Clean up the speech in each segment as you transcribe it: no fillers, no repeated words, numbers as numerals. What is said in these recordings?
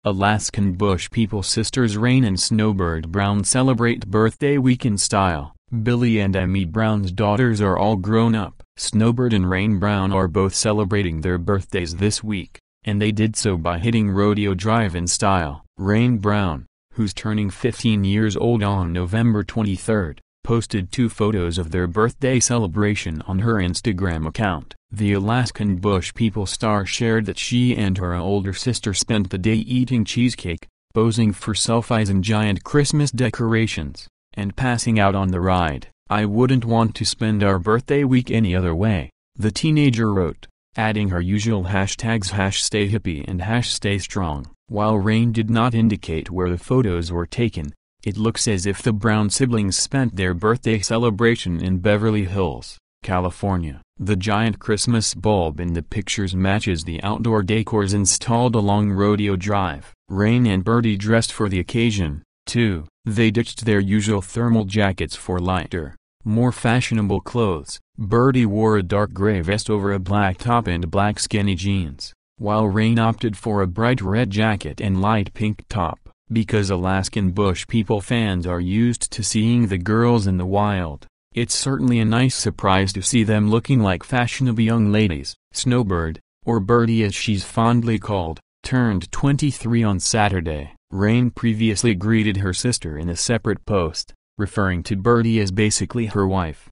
Alaskan Bush People sisters Rain and Snowbird Brown celebrate birthday week in style. Billy and Emmy Brown's daughters are all grown up. Snowbird and Rain Brown are both celebrating their birthdays this week, and they did so by hitting Rodeo Drive in style. Rain Brown, who's turning 15 years old on November 23, posted 2 photos of their birthday celebration on her Instagram account. The Alaskan Bush People star shared that she and her older sister spent the day eating cheesecake, posing for selfies and giant Christmas decorations, and passing out on the ride. "I wouldn't want to spend our birthday week any other way," the teenager wrote, adding her usual hashtags #StayHippie and #StayStrong. While Rain did not indicate where the photos were taken, it looks as if the Brown siblings spent their birthday celebration in Beverly Hills, California. The giant Christmas bulb in the pictures matches the outdoor decors installed along Rodeo Drive. Rain and Birdy dressed for the occasion, too. They ditched their usual thermal jackets for lighter, more fashionable clothes. Birdy wore a dark gray vest over a black top and black skinny jeans, while Rain opted for a bright red jacket and light pink top. Because Alaskan Bush People fans are used to seeing the girls in the wild, it's certainly a nice surprise to see them looking like fashionable young ladies. Snowbird, or Birdy as she's fondly called, turned 23 on Saturday. Rain previously greeted her sister in a separate post, referring to Birdy as basically her wife.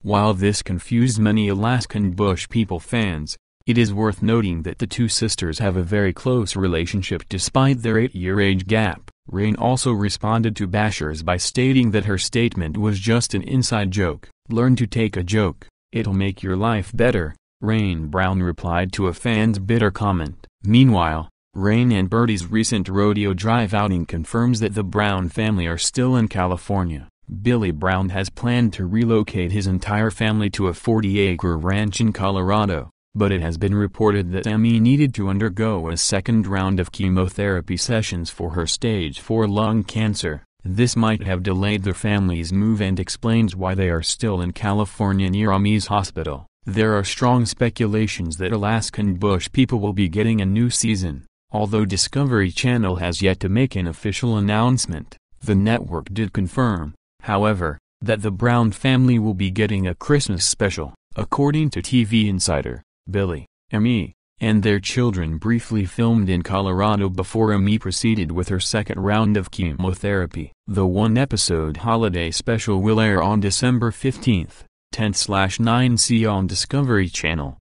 While this confused many Alaskan Bush People fans, it is worth noting that the two sisters have a very close relationship despite their 8-year age gap. Rain also responded to bashers by stating that her statement was just an inside joke. "Learn to take a joke, it'll make your life better," Rain Brown replied to a fan's bitter comment. Meanwhile, Rain and Birdy's recent Rodeo Drive outing confirms that the Brown family are still in California. Billy Brown has planned to relocate his entire family to a 40-acre ranch in Colorado, but it has been reported that Emmy needed to undergo a second round of chemotherapy sessions for her stage 4 lung cancer. This might have delayed the family's move and explains why they are still in California near Emmy's hospital. There are strong speculations that Alaskan Bush People will be getting a new season. Although Discovery Channel has yet to make an official announcement, the network did confirm, however, that the Brown family will be getting a Christmas special. According to TV Insider, Billy, Emmy, and their children briefly filmed in Colorado before Emmy proceeded with her second round of chemotherapy. The 1-episode holiday special will air on December 15, 10/9 on Discovery Channel.